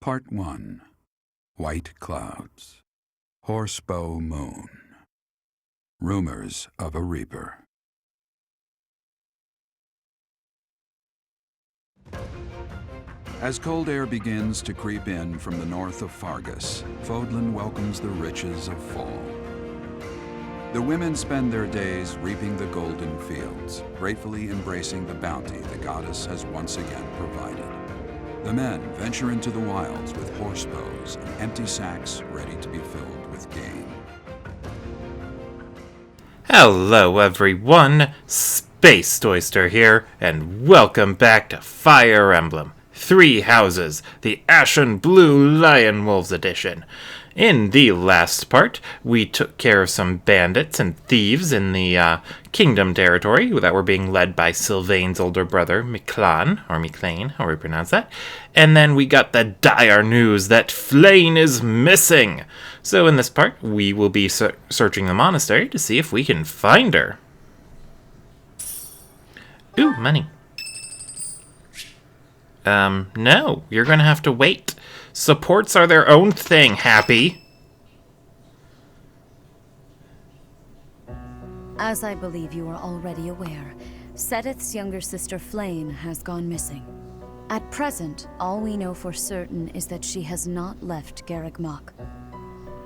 Part 1. White Clouds. Horsebow Moon. Rumors of a Reaper. As cold air begins to creep in from the north of Fargus, Fodlan welcomes the riches of fall. The women spend their days reaping the golden fields, gratefully embracing the bounty the goddess has once again provided. The men venture into the wilds with horse bows and empty sacks ready to be filled with game. Hello everyone, Space Oyster here, and welcome back to Fire Emblem Three Houses, the Ashen Blue Lion Wolves edition. In the last part, we took care of some bandits and thieves in the Kingdom territory that were being led by Sylvain's older brother, Miclain, however you pronounce that. And then we got the dire news that Flayn is missing. So in this part, we will be searching the monastery to see if we can find her. Ooh, money. No, you're gonna have to wait. Supports are their own thing, Happy. As I believe you are already aware, Seteth's younger sister Flayn has gone missing. At present, all we know for certain is that she has not left Garreg Mach.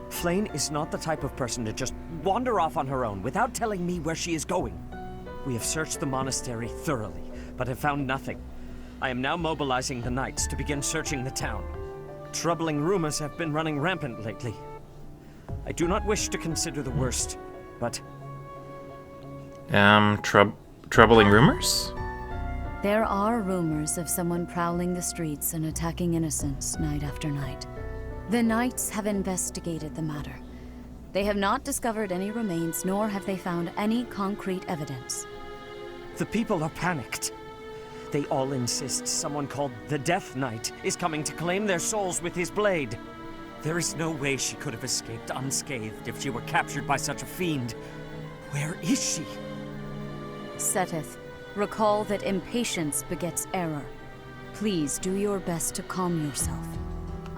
Flayn is not the type of person to just wander off on her own without telling me where she is going. We have searched the monastery thoroughly, but have found nothing. I am now mobilizing the knights to begin searching the town. Troubling rumors have been running rampant lately. I do not wish to consider the worst, but... Troubling rumors? There are rumors of someone prowling the streets and attacking innocents night after night. The knights have investigated the matter. They have not discovered any remains, nor have they found any concrete evidence. The people are panicked. They all insist someone called the Death Knight is coming to claim their souls with his blade. There is no way she could have escaped unscathed if she were captured by such a fiend. Where is she? Seteth, recall that impatience begets error. Please do your best to calm yourself.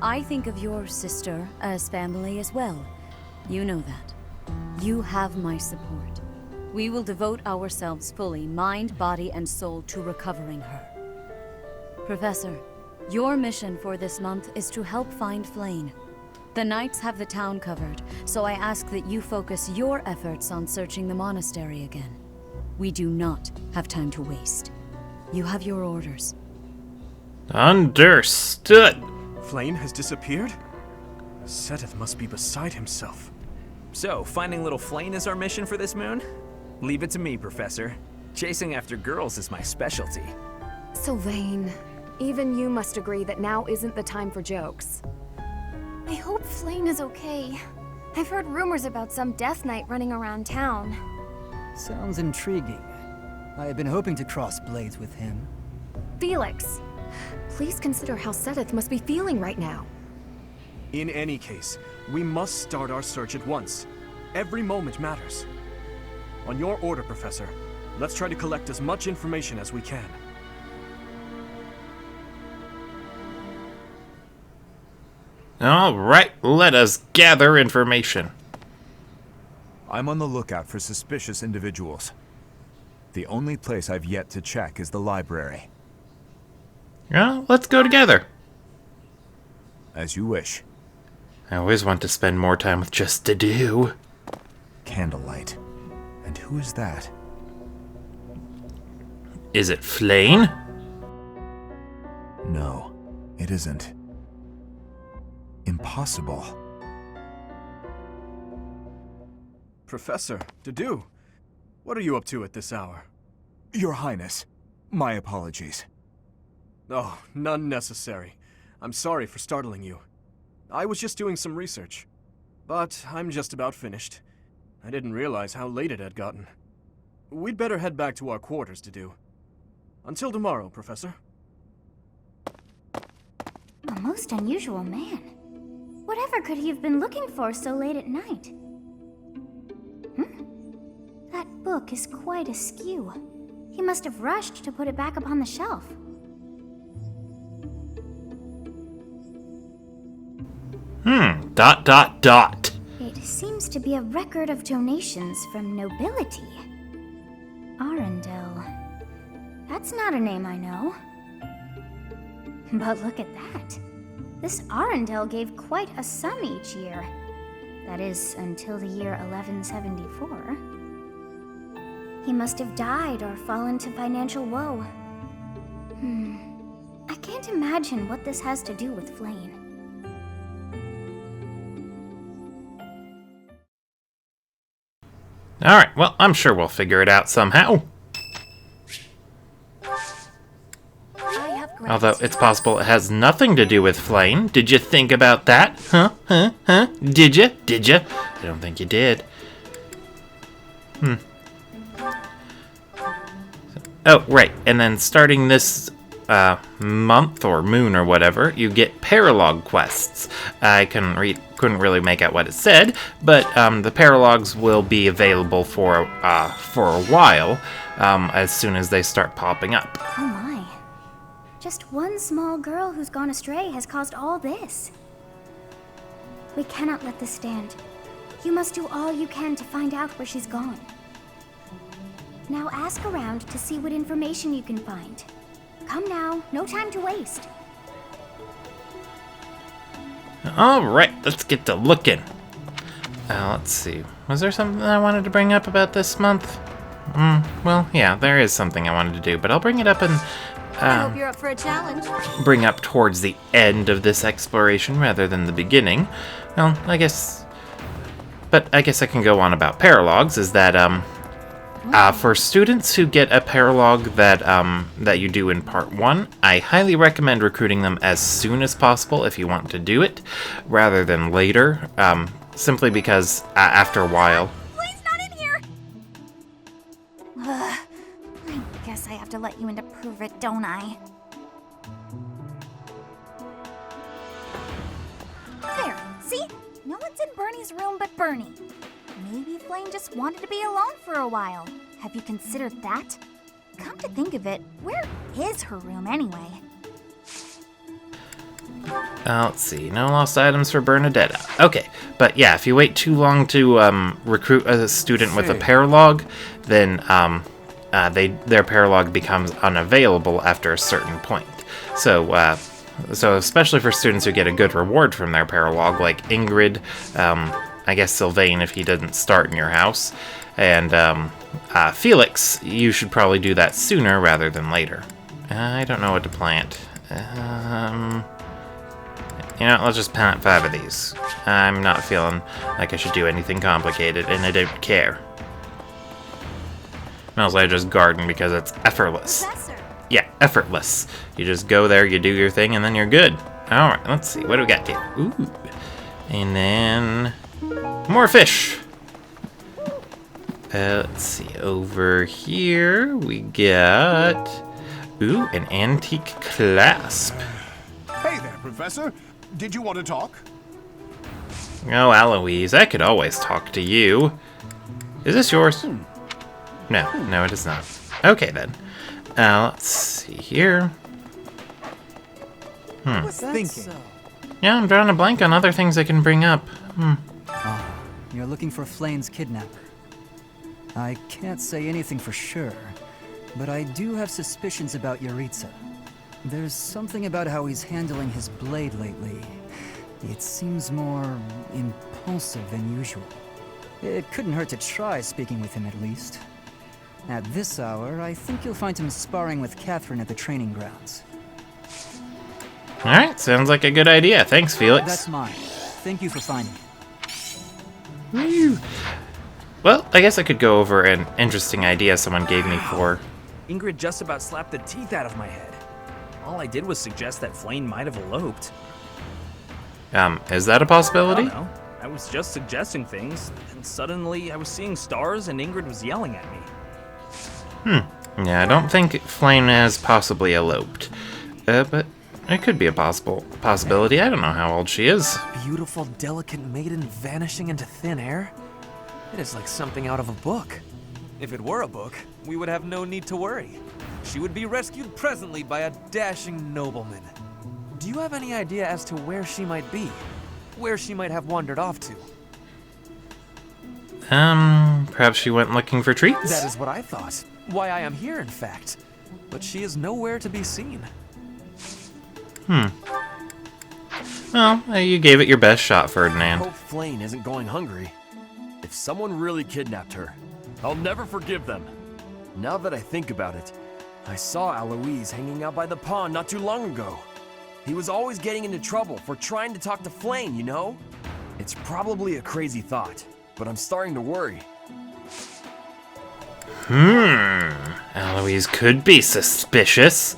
I think of your sister as family as well. You know that. You have my support. We will devote ourselves fully, mind, body, and soul, to recovering her. Professor, your mission for this month is to help find Flayn. The knights have the town covered, so I ask that you focus your efforts on searching the monastery again. We do not have time to waste. You have your orders. Understood. Flayn has disappeared? Seteth must be beside himself. So, finding little Flayn is our mission for this moon? Leave it to me, Professor. Chasing after girls is my specialty. Sylvain, even you must agree that now isn't the time for jokes. I hope Flayn is okay. I've heard rumors about some Death Knight running around town. Sounds intriguing. I have been hoping to cross blades with him. Felix, please consider how Seteth must be feeling right now. In any case, we must start our search at once. Every moment matters. On your order, Professor, let's try to collect as much information as we can. All right, let us gather information. I'm on the lookout for suspicious individuals. The only place I've yet to check is the library. Well, let's go together. As you wish. I always want to spend more time with just Dedue. Candlelight. And who is that? Is it Flayn? No, it isn't. Impossible. Professor, Dedue, what are you up to at this hour? Your Highness, my apologies. Oh, none necessary. I'm sorry for startling you. I was just doing some research. But I'm just about finished. I didn't realize how late it had gotten. We'd better head back to our quarters, Dedue. Until tomorrow, Professor. A most unusual man. Whatever could he have been looking for so late at night? That book is quite askew. He must have rushed to put it back upon the shelf. Dot, dot, dot. It seems to be a record of donations from nobility. Arundel. That's not a name I know. But look at that. This Arundel gave quite a sum each year. That is, until the year 1174. He must have died or fallen to financial woe. I can't imagine what this has to do with Flayn. Alright, well, I'm sure we'll figure it out somehow. Although it's possible it has nothing to do with Flayn. Did you think about that? Huh? Did you? Did you? I don't think you did. Oh, right. And then starting this month or moon or whatever, you get paralogue quests. I couldn't really make out what it said, but the paralogues will be available for a while, as soon as they start popping up. Oh my. Just one small girl who's gone astray has caused all this. We cannot let this stand. You must do all you can to find out where she's gone. Now ask around to see what information you can find. Come now, no time to waste. Alright, let's get to looking. Let's see. Was there something I wanted to bring up about this month? Well, yeah, there is something I wanted to do, but I'll bring it up and I hope you're up for a challenge. bring up towards the end of this exploration rather than the beginning. Well, I guess I can go on about paralogues, is that, for students who get a paralogue that you do in part 1, I highly recommend recruiting them as soon as possible if you want to do it, rather than later, simply because after a while... Flayn's not in here! I guess I have to let you in to prove it, don't I? There, see? No one's in Bernie's room but Bernie. Maybe Flayn just wanted to be alone for a while. Have you considered that? Come to think of it, where is her room anyway? Let's see, no lost items for Bernadetta. Okay, but yeah, if you wait too long to recruit a student with a paralogue, then their paralogue becomes unavailable after a certain point. So especially for students who get a good reward from their paralogue, like Ingrid, I guess Sylvain if he didn't start in your house, and Felix, you should probably do that sooner rather than later. I don't know what to plant. You know, let's just plant 5 of these. I'm not feeling like I should do anything complicated, and I don't care. Mostly I just garden because it's effortless. Professor. Yeah, effortless. You just go there, you do your thing, and then you're good. Alright, let's see. What do we got here? Ooh. And then... more fish. Let's see. Over here, we got... ooh, an antique clasp. Hey there, Professor. Did you want to talk? Oh, Eloise, I could always talk to you. Is this yours? No, it is not. Okay, then. Let's see here. What's thinking? Yeah, I'm drawing a blank on other things I can bring up. Oh, you're looking for Flayn's kidnapper. I can't say anything for sure, but I do have suspicions about Yaritza. There's something about how he's handling his blade lately. It seems more impulsive than usual. It couldn't hurt to try speaking with him at least. At this hour, I think you'll find him sparring with Catherine at the training grounds. Alright, sounds like a good idea. Thanks, Felix. That's mine. Thank you for finding it. Woo. Well, I guess I could go over an interesting idea someone gave me for... Ingrid just about slapped the teeth out of my head. All I did was suggest that Flayn might have eloped. Is that a possibility? I don't know. I was just suggesting things, and suddenly I was seeing stars and Ingrid was yelling at me. Yeah, I don't think Flayn has possibly eloped. But it could be a possibility. I don't know how old she is. Beautiful, delicate maiden vanishing into thin air? It is like something out of a book. If it were a book, we would have no need to worry. She would be rescued presently by a dashing nobleman. Do you have any idea as to where she might be? where she might have wandered off to. Perhaps she went looking for treats? That is what I thought. Why I am here, in fact. But she is nowhere to be seen. Well, you gave it your best shot, I Ferdinand. hope Flayn isn't going hungry. If someone really kidnapped her, I'll never forgive them. Now that I think about it, I saw Alois hanging out by the pond not too long ago. He was always getting into trouble for trying to talk to Flayn, you know? It's probably a crazy thought, but I'm starting to worry. Alois could be suspicious.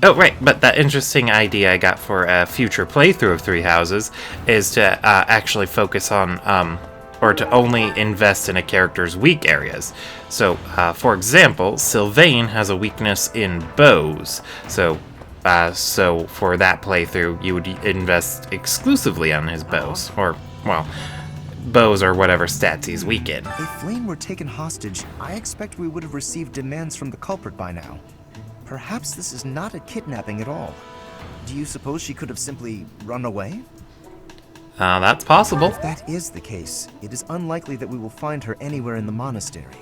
Oh, right, but that interesting idea I got for a future playthrough of Three Houses is to actually focus on, or to only invest in a character's weak areas. So, for example, Sylvain has a weakness in bows. So for that playthrough, you would invest exclusively on his bows. Or, well, bows or whatever stats he's weak in. If Flayn were taken hostage, I expect we would have received demands from the culprit by now. Perhaps this is not a kidnapping at all. Do you suppose she could have simply run away? That's possible. If that is the case, it is unlikely that we will find her anywhere in the monastery.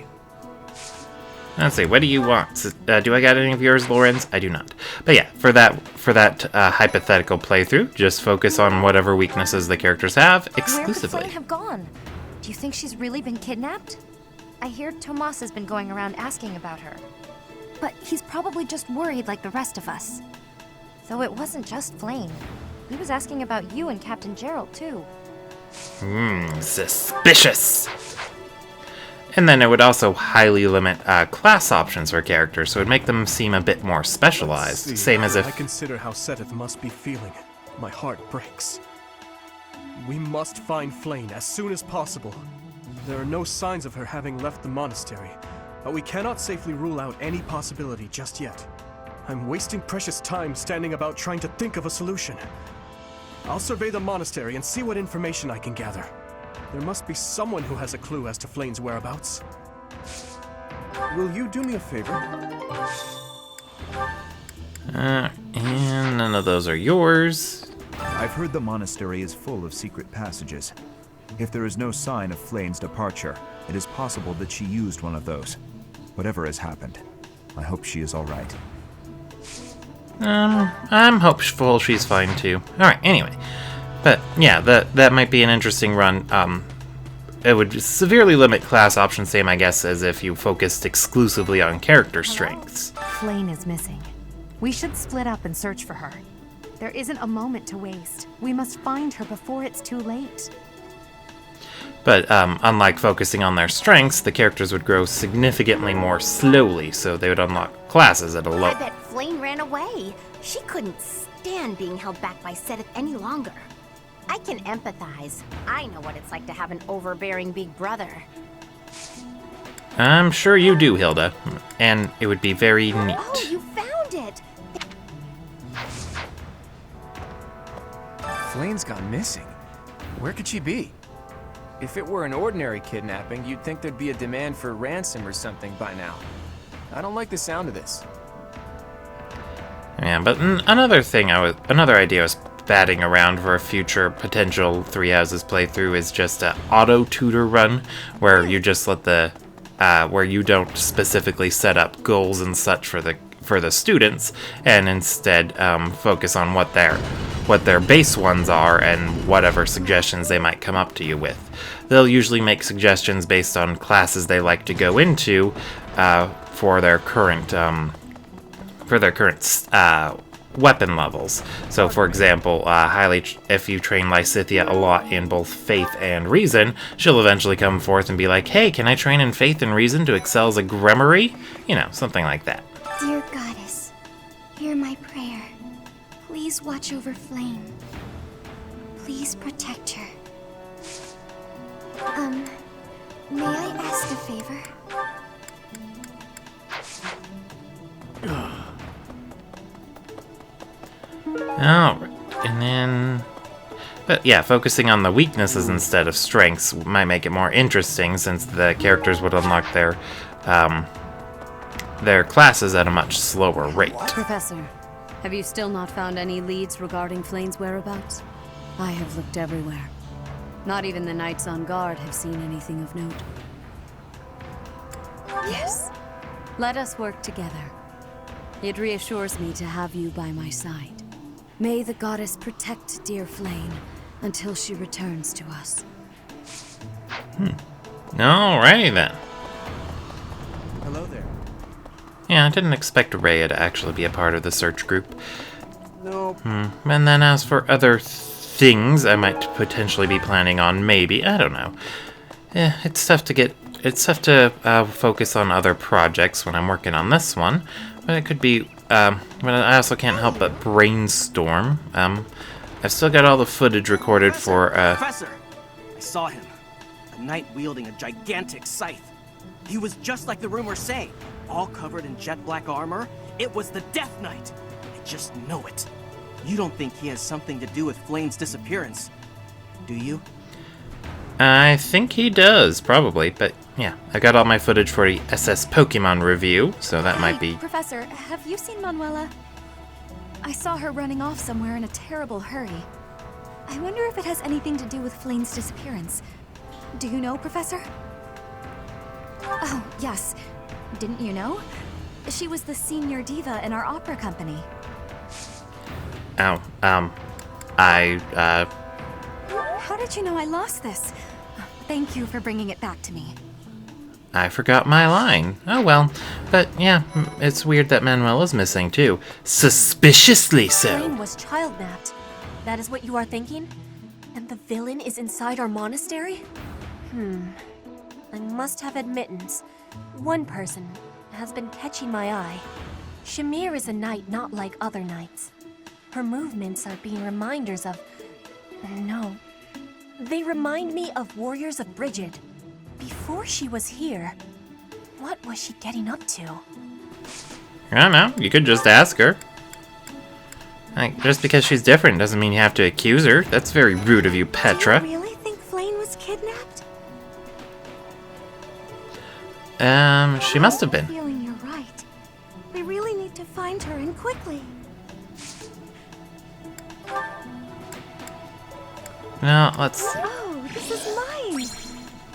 Let's see, what do you want? Do I got any of yours, Lorenz? I do not. But yeah, for that hypothetical playthrough, just focus on whatever weaknesses the characters have exclusively. Where could Flayn have gone? Do you think she's really been kidnapped? I hear Tomas has been going around asking about her. But he's probably just worried like the rest of us. Though it wasn't just Flayn. He was asking about you and Captain Gerald, too. Suspicious! And then it would also highly limit class options for characters, so it would make them seem a bit more specialized. Same as if... I consider how Seteth must be feeling. My heart breaks. We must find Flayn as soon as possible. There are no signs of her having left the monastery, but we cannot safely rule out any possibility just yet. I'm wasting precious time standing about trying to think of a solution. I'll survey the monastery and see what information I can gather. There must be someone who has a clue as to Flayn's whereabouts. Will you do me a favor? And none of those are yours. I've heard the monastery is full of secret passages. If there is no sign of Flayn's departure, it is possible that she used one of those. Whatever has happened, I hope she is all right. I'm hopeful she's fine too. Alright, anyway. But yeah, that might be an interesting run. It would severely limit class options, same I guess as if you focused exclusively on character strengths. Flayn is missing. We should split up and search for her. There isn't a moment to waste. We must find her before it's too late. But unlike focusing on their strengths, the characters would grow significantly more slowly, so they would unlock classes at a low... I bet Flayn ran away. She couldn't stand being held back by Seteth any longer. I can empathize. I know what it's like to have an overbearing big brother. I'm sure you do, Hilda. And it would be very neat. Oh, you found it! Flayn's gone missing. Where could she be? If it were an ordinary kidnapping, you'd think there'd be a demand for ransom or something by now. I don't like the sound of this. Yeah, but another idea I was batting around for a future potential Three Houses playthrough is just an auto tutor run, where you just let the where you don't specifically set up goals and such for the students, and instead focus on what their base ones are and whatever suggestions they might come up to you with. They'll usually make suggestions based on classes they like to go into for their current weapon levels. So, for example, if you train Lysithia a lot in both Faith and Reason, she'll eventually come forth and be like, hey, can I train in Faith and Reason to excel as a Grimoire? You know, something like that. Dear Goddess, hear my prayer. Please watch over Flayn. Please protect her. May I ask a favor? Alright, and then... But yeah, focusing on the weaknesses instead of strengths might make it more interesting, since the characters would unlock their classes at a much slower rate. Professor, have you still not found any leads regarding Flayn's whereabouts? I have looked everywhere. Not even the knights on guard have seen anything of note. Yes. Let us work together. It reassures me to have you by my side. May the goddess protect dear Flayn until she returns to us. Alrighty then. Hello there. Yeah, I didn't expect Rhea to actually be a part of the search group. No. And then as for other things I might potentially be planning on, maybe, I don't know. It's tough to focus on other projects when I'm working on this one, but it could be, but I also can't help but brainstorm. I've still got all the footage recorded for, Professor! I saw him. A knight wielding a gigantic scythe. He was just like the rumors say, all covered in jet black armor. It was the Death Knight. I just know it. You don't think he has something to do with Flayn's disappearance, do you? I think he does, probably, but yeah, I got all my footage for the SS Pokemon review, so that might be... Professor, have you seen Manuela? I saw her running off somewhere in a terrible hurry. I wonder if it has anything to do with Flayn's disappearance. Do you know, Professor? Oh, yes. Didn't you know? She was the senior diva in our opera company. Oh, How did you know I lost this? Thank you for bringing it back to me. I forgot my line. Oh well. But yeah, it's weird that Manuela's missing too. Suspiciously so. Flayn was child-napped. That is what you are thinking? And the villain is inside our monastery? I must have admittance. One person has been catching my eye. Shamir is a knight not like other knights. Her movements are being reminders of... No. They remind me of warriors of Brigid. Before she was here, what was she getting up to? I don't know. You could just ask her. Like, just because she's different doesn't mean you have to accuse her. That's very rude of you, Petra. Do you really think Flayn was kidnapped? She must have I been. have a feeling you're right. We really need to find her, and quickly. Now, let's... Oh, this is mine.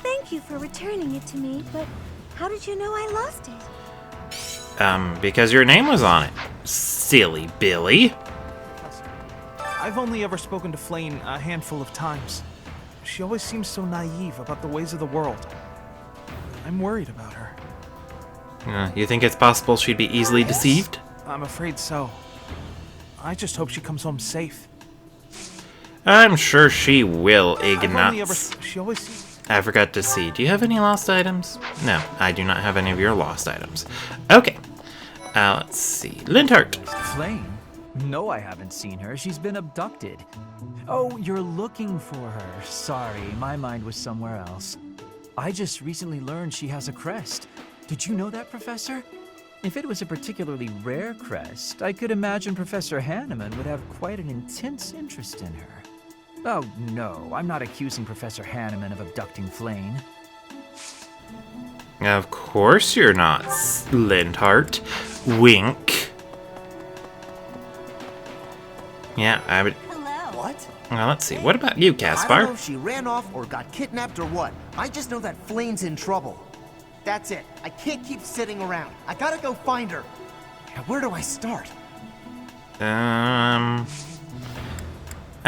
Thank you for returning it to me, but how did you know I lost it? Because your name was on it. Silly Billy. I've only ever spoken to Flayn a handful of times. She always seems so naive about the ways of the world. I'm worried about her. You think it's possible she'd be easily deceived? I'm afraid so. I just hope she comes home safe. I'm sure she will, Ignatz. Ignatz. I forgot to see. Do you have any lost items? No, I do not have any of your lost items. Okay. Let's see. Linthart. Flayn? No, I haven't seen her. She's been abducted. Oh, you're looking for her. Sorry, my mind was somewhere else. I just recently learned she has a crest. Did you know that, Professor? If it was a particularly rare crest, I could imagine Professor Hanneman would have quite an intense interest in her. Oh, no, I'm not accusing Professor Hanneman of abducting Flayn. Of course you're not, Linthart. Wink. Yeah, I would... Hello. What? Well, let's see. What about you, I don't know Caspar? if she ran off or got kidnapped or what. I just know that Flayn's in trouble. That's it. I can't keep sitting around. I gotta go find her. Now, where do I start? I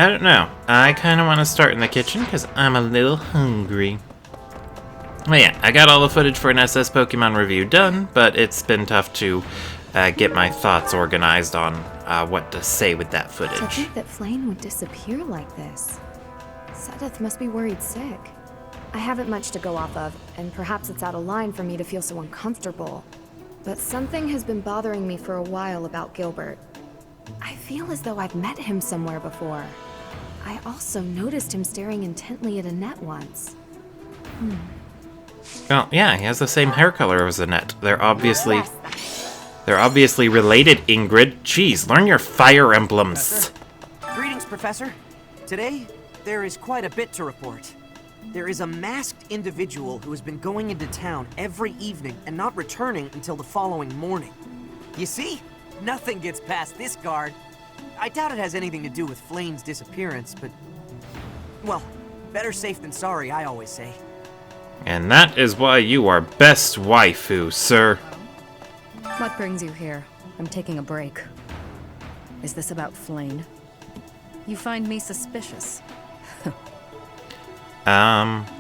don't know. I kind of want to start in the kitchen because I'm a little hungry. Well, yeah, I got all the footage for an SS Pokemon review done, but it's been tough to get my thoughts organized on what to say with that To footage. think that Flayn would disappear like this. Seteth must be worried sick. I haven't much to go off of, and perhaps it's out of line for me to feel so uncomfortable. But something has been bothering me for a while about Gilbert. I feel as though I've met him somewhere before. I also noticed him staring intently at Annette once. Well, yeah, he has the same hair color as Annette. They're obviously related, Ingrid. Jeez, learn your fire emblems. Greetings, Professor. Today, there is quite a bit to report. There is a masked individual who has been going into town every evening and not returning until the following morning. You see? Nothing gets past this guard. I doubt it has anything to do with Flayn's disappearance, but Well, better safe than sorry, I always say. And that is why you are best waifu, sir. What brings you here? I'm taking a break. Is this about Flayn? You find me suspicious.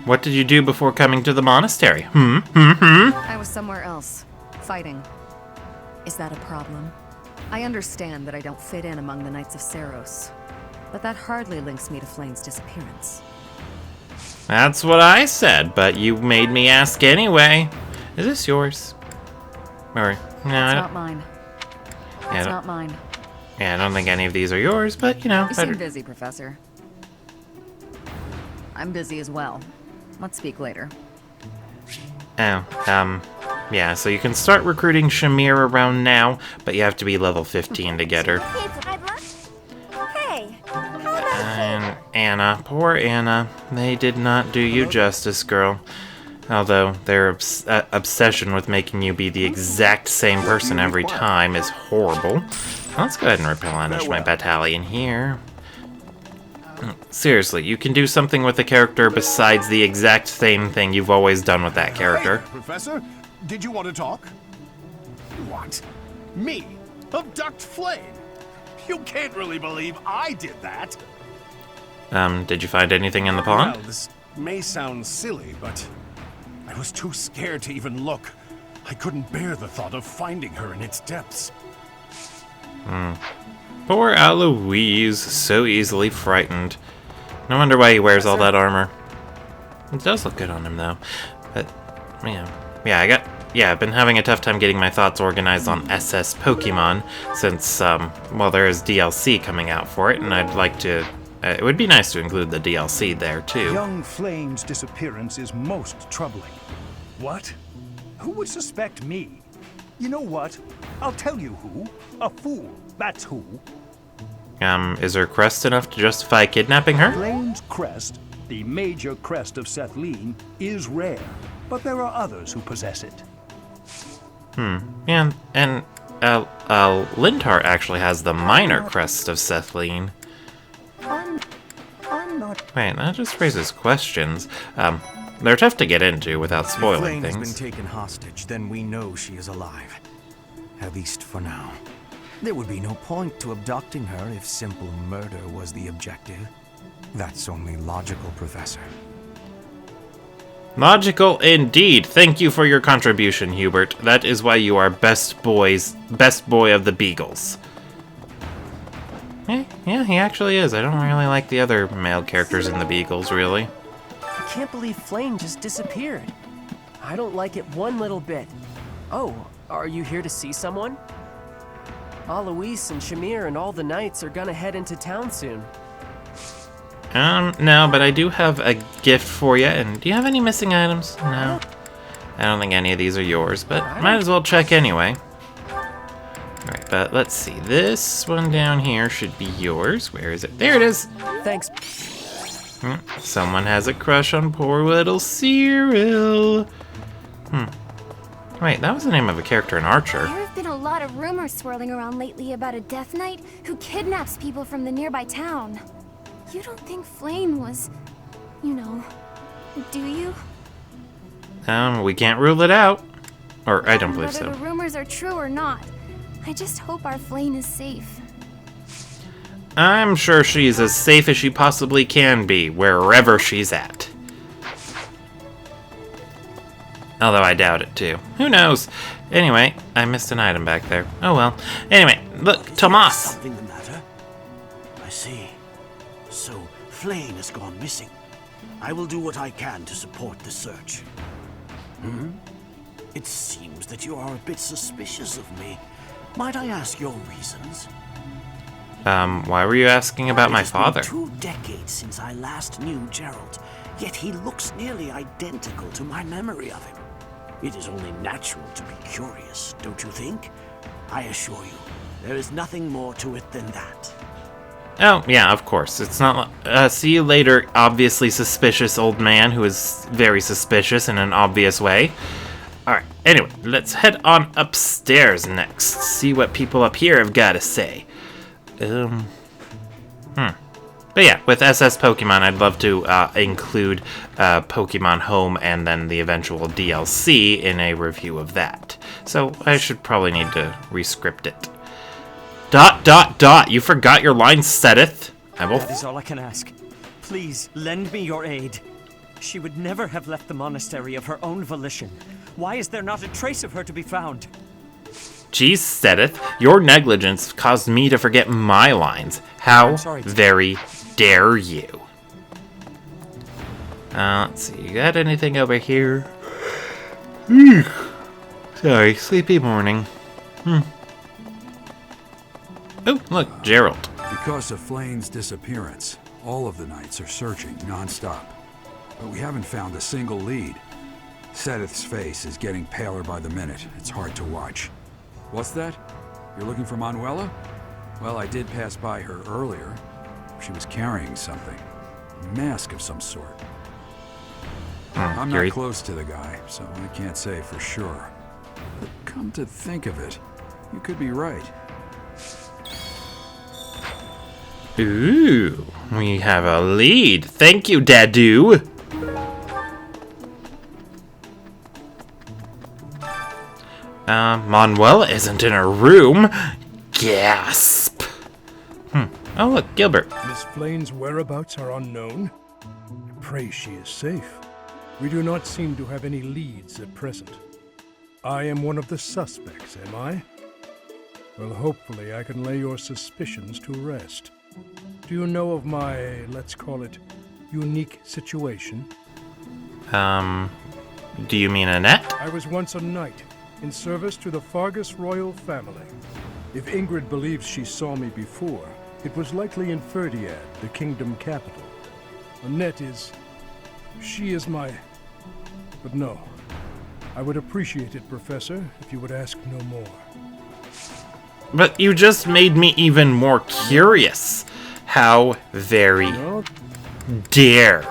What did you do before coming to the monastery? I was somewhere else, fighting. Is that a problem? I understand that I don't fit in among the Knights of Seiros, but that hardly links me to Flayn's disappearance. That's what I said, but you made me ask anyway. Is this yours? Or, no, It's not mine. Yeah, It's not mine. Yeah, I don't think any of these are yours, but, you know, You better. seem busy, Professor. I'm busy as well. Let's speak later. Oh, yeah, so you can start recruiting Shamir around now, but you have to be level 15 to get her. Hey, how about And Anna, poor Anna, they did not do you justice, girl. Although their obsession with making you be the exact same person every time is horrible. Let's go ahead and replenish my battalion here. Seriously, you can do something with a character besides the exact same thing you've always done with that character. Hey, Professor, did you want to talk? What? Me? Abduct Flayn? You can't really believe I did that. Did you find anything in the pond? Well, this may sound silly, but I was too scared to even look. I couldn't bear the thought of finding her in its depths. Poor Aloise, so easily frightened. No wonder why he wears all that armor. It does look good on him, though. But, I've been having a tough time getting my thoughts organized on SS Pokemon, since, well, there is DLC coming out for it, and I'd like to... it would be nice to include the DLC there, too. Young Flayn's disappearance is most troubling. What? Who would suspect me? You know what? I'll tell you who. A fool, that's who. Is her crest enough to justify kidnapping her? Flayn's crest, the major crest of Sethlene, is rare, but there are others who possess it. Yeah, and Lintar actually has the minor crest of Sethlene. I'm not... Wait, that just raises questions. They're tough to get into without spoiling If Flayn things. has been taken hostage, then we know she is alive. At least for now. There would be no point to abducting her if simple murder was the objective. That's only logical, Professor. Logical indeed. Thank you for your contribution, Hubert. That is why you are best boy of the Beagles. Yeah, he actually is. I don't really like the other male characters in the Beagles, really. I can't believe Flayn just disappeared. I don't like it one little bit. Oh, are you here to see someone? Alois and Shamir and all the knights are gonna head into town soon. No, but I do have a gift for you, and do you have any missing items? No. I don't think any of these are yours, but might as well check anyway. Alright, but let's see. This one down here should be yours. Where is it? There it is! Thanks. Someone has a crush on poor little Cyril. Wait, that was the name of a character in Archer. There have been a lot of rumors swirling around lately about a Death Knight who kidnaps people from the nearby town. You don't think Flayn was, you know, do you? We can't rule it out. Or, I don't believe Whether so. the rumors are true or not, I just hope our Flayn is safe. I'm sure she's as safe as she possibly can be, wherever she's at. Although I doubt it, too. Who knows? Anyway, I missed an item back there. Oh well. Anyway, look, Tomas! Something the matter? I see. So, Flayn has gone missing. I will do what I can to support the search. It seems that you are a bit suspicious of me. Might I ask your reasons? Why were you asking about my father? It has been 2 decades since I last knew Gerald, yet he looks nearly identical to my memory of him. It is only natural to be curious, don't you think? I assure you, there is nothing more to it than that. Oh, yeah, of course. It's not see you later, obviously suspicious old man who is very suspicious in an obvious way. Alright, anyway, let's head on upstairs next. See what people up here have got to say. But yeah, with SS Pokemon, I'd love to include Pokemon Home and then the eventual DLC in a review of that. So I should probably need to rescript it. ... You forgot your line, Seteth. That is all I can ask. Please, lend me your aid. She would never have left the monastery of her own volition. Why is there not a trace of her to be found? Geez, Seteth, your negligence caused me to forget my lines. How very dare you? Let's see, you got anything over here? Sorry, sleepy morning. Oh, look, Gerald. Because of Flayn's disappearance, all of the knights are searching non-stop. But we haven't found a single lead. Seteth's face is getting paler by the minute. It's hard to watch. What's that? You're looking for Manuela? Well, I did pass by her earlier. She was carrying something. A mask of some sort. I'm not close to the guy, so I can't say for sure. But come to think of it, you could be right. Ooh, we have a lead. Thank you, Dadu. Manuela isn't in her room. Gasp. Oh, look, Gilbert. Miss Flayn's whereabouts are unknown. I pray she is safe. We do not seem to have any leads at present. I am one of the suspects, am I? Well, hopefully I can lay your suspicions to rest. Do you know of my, let's call it, unique situation? Do you mean Annette? I was once a knight, in service to the Fargus royal family. If Ingrid believes she saw me before, it was likely in Ferdiad, the kingdom capital. Annette is... she is my... but no. I would appreciate it, Professor, if you would ask no more. But you just made me even more curious. How very dare.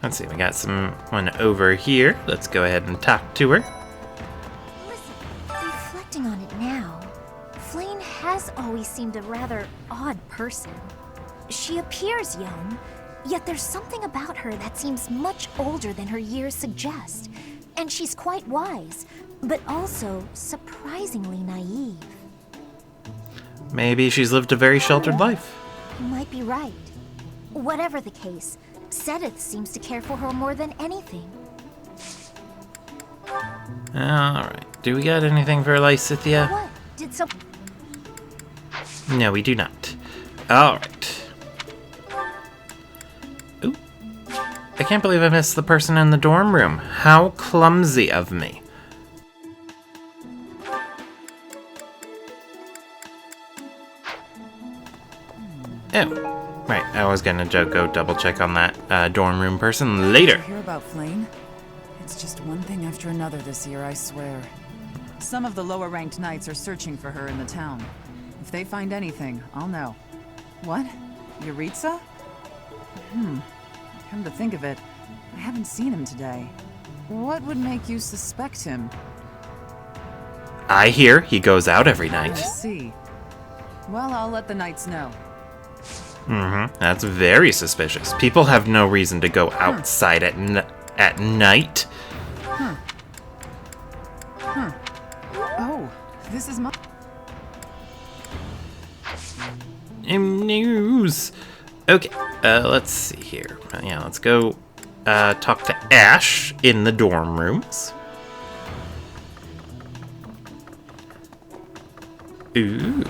Let's see, we got someone over here. Let's go ahead and talk to her. Listen, reflecting on it now, Flayn has always seemed a rather odd person. She appears young, yet there's something about her that seems much older than her years suggest. And she's quite wise, but also surprisingly naive. Maybe she's lived a very sheltered life. You might be right. Whatever the case, Seteth seems to care for her more than anything. Alright, do we got anything for Lysithia? What? Did some... No, we do not. Alright. Ooh. I can't believe I missed the person in the dorm room. How clumsy of me. Oh, right. I was gonna go double check on that dorm room person later. Did you hear about Flayn? It's just one thing after another this year, I swear. Some of the lower-ranked knights are searching for her in the town. If they find anything, I'll know. What? Yuritsa? Come to think of it, I haven't seen him today. What would make you suspect him? I hear he goes out every night. I see. Well, I'll let the knights know. That's very suspicious. People have no reason to go outside at night. Oh, this is my... News. Okay, let's see here. Yeah, let's go talk to Ash in the dorm rooms. Ooh.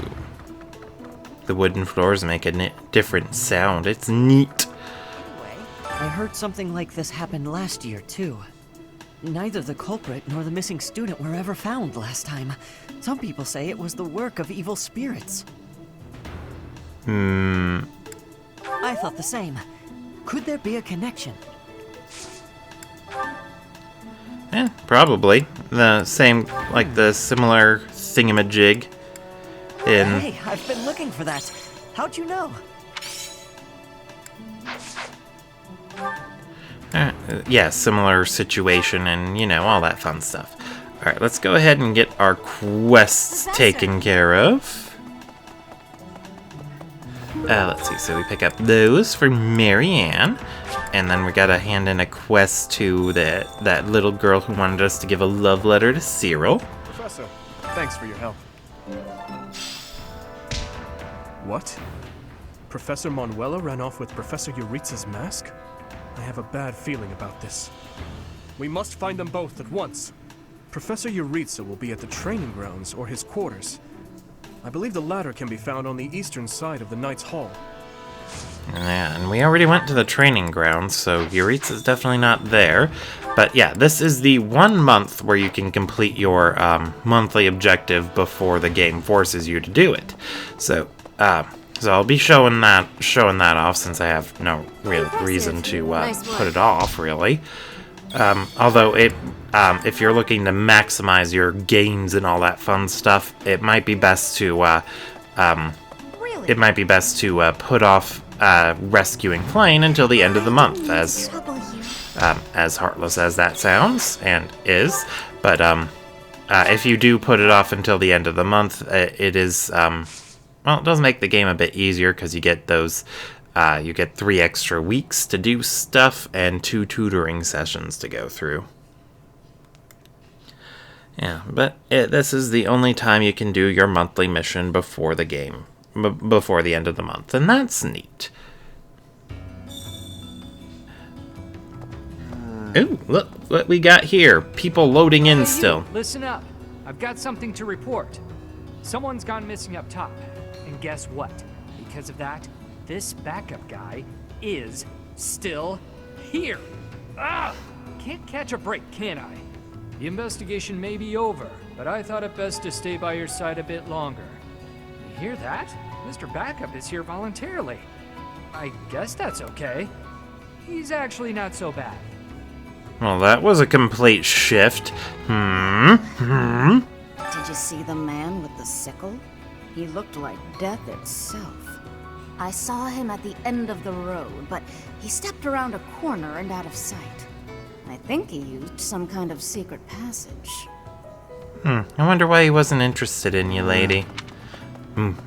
The wooden floors make a different sound. It's neat. I heard something like this happened last year, too. Neither the culprit nor the missing student were ever found last time. Some people say it was the work of evil spirits. I thought the same. Could there be a connection? Yeah, probably. The same, like the similar thingamajig in... Hey, I've been looking for that. How'd you know? Yeah, similar situation and, you know, all that fun stuff. Alright, let's go ahead and get our quests taken care of. let's see, so we pick up those for Marianne, and then we gotta hand in a quest to that little girl who wanted us to give a love letter to Cyril. Professor, thanks for your help. What? Professor Manuela ran off with Professor Euritza's mask? I have a bad feeling about this. We must find them both at once. Professor Euritza will be at the training grounds or his quarters. I believe the latter can be found on the eastern side of the Knight's Hall. Yeah, and we already went to the training grounds, so Euritza's definitely not there. But yeah, this is the 1 month where you can complete your monthly objective before the game forces you to do it. So I'll be showing that off since I have no real reason to put it off, really. Although if you're looking to maximize your gains and all that fun stuff, it might be best to put off rescuing Flayn until the end of the month, as heartless as that sounds and is. But if you do put it off until the end of the month, it is well, it does make the game a bit easier because you get those. You get 3 extra weeks to do stuff and 2 tutoring sessions to go through. Yeah, but this is the only time you can do your monthly mission before the game, before the end of the month, and that's neat. Ooh, look what we got here. People loading in still. Listen up. I've got something to report. Someone's gone missing up top. And guess what? Because of that, this backup guy is still here. Ah! Can't catch a break, can I? The investigation may be over, but I thought it best to stay by your side a bit longer. You hear that? Mr. Backup is here voluntarily. I guess that's okay. He's actually not so bad. Well, that was a complete shift. Did you see the man with the sickle? He looked like death itself. I saw him at the end of the road, but he stepped around a corner and out of sight. I think he used some kind of secret passage. I wonder why he wasn't interested in you, lady.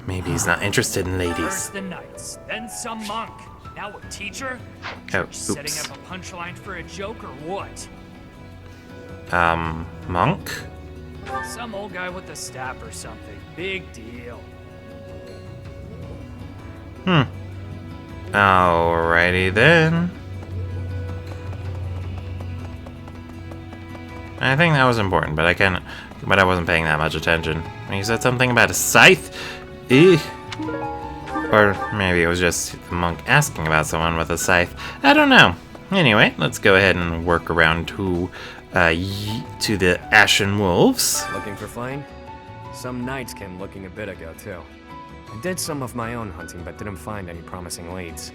Maybe he's not interested in ladies. First the knights, then some monk. Now a teacher? Oh, Setting oops. up a punchline for a joke or what? Monk? Some old guy with a staff or something. Big deal. Alrighty then. I think that was important, but I wasn't paying that much attention. When you said something about a scythe? Or maybe it was just the monk asking about someone with a scythe. I don't know. Anyway, let's go ahead and work around to the Ashen Wolves. Looking for Flayn? Some knights came looking a bit ago, too. I did some of my own hunting, but didn't find any promising leads.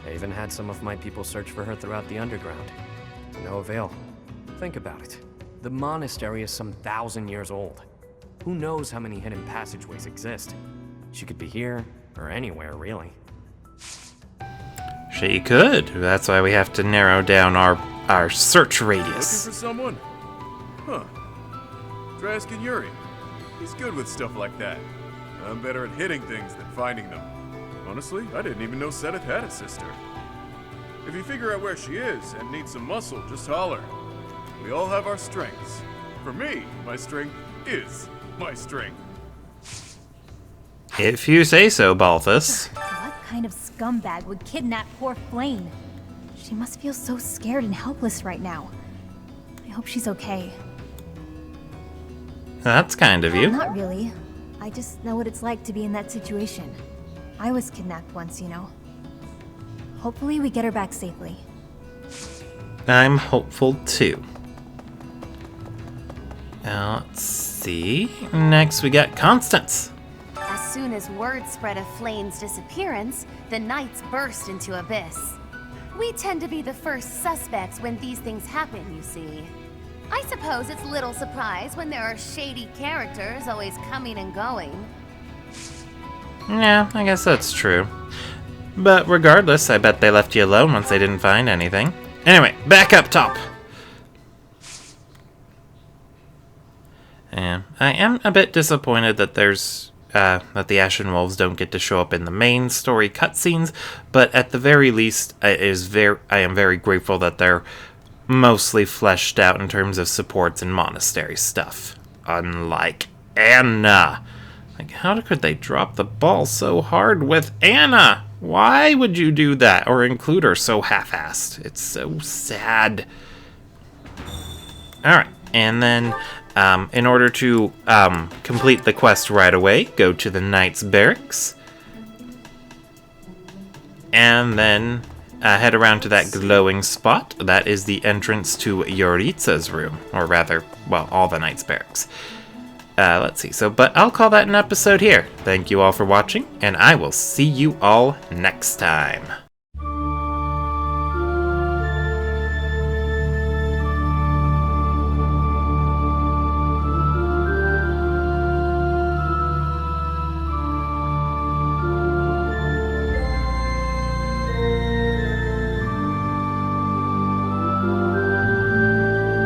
I even had some of my people search for her throughout the underground. To no avail. Think about it. The monastery is some 1,000 years old. Who knows how many hidden passageways exist? She could be here, or anywhere, really. She could. That's why we have to narrow down our search radius. Looking for someone? Huh. Try asking Yuri. He's good with stuff like that. I'm better at hitting things than finding them. Honestly, I didn't even know Seth had a sister. If you figure out where she is and need some muscle, just holler. We all have our strengths. For me, my strength is my strength. If you say so, Balthus. What kind of scumbag would kidnap poor Flayn? She must feel so scared and helpless right now. I hope she's okay. That's kind of you. Not really. I just know what it's like to be in that situation. I was kidnapped once, you know. Hopefully we get her back safely. I'm hopeful too. Now, let's see. Next, we got Constance. As soon as word spread of Flayn's disappearance, the knights burst into abyss. We tend to be the first suspects when these things happen, you see. I suppose it's little surprise when there are shady characters always coming and going. Yeah, I guess that's true. But regardless, I bet they left you alone once they didn't find anything. Anyway, back up top. Yeah, I am a bit disappointed that there's that the Ashen Wolves don't get to show up in the main story cutscenes, but at the very least, I am very grateful that they're mostly fleshed out in terms of supports and monastery stuff. Unlike Anna. Like, how could they drop the ball so hard with Anna? Why would you do that or include her so half-assed? It's so sad. Alright, and then in order to complete the quest right away, go to the Knight's Barracks. And then head around to that glowing spot. That is the entrance to Yuritsa's room. Or rather, well, all the Knight's Barracks. Let's see. But I'll call that an episode here. Thank you all for watching, and I will see you all next time.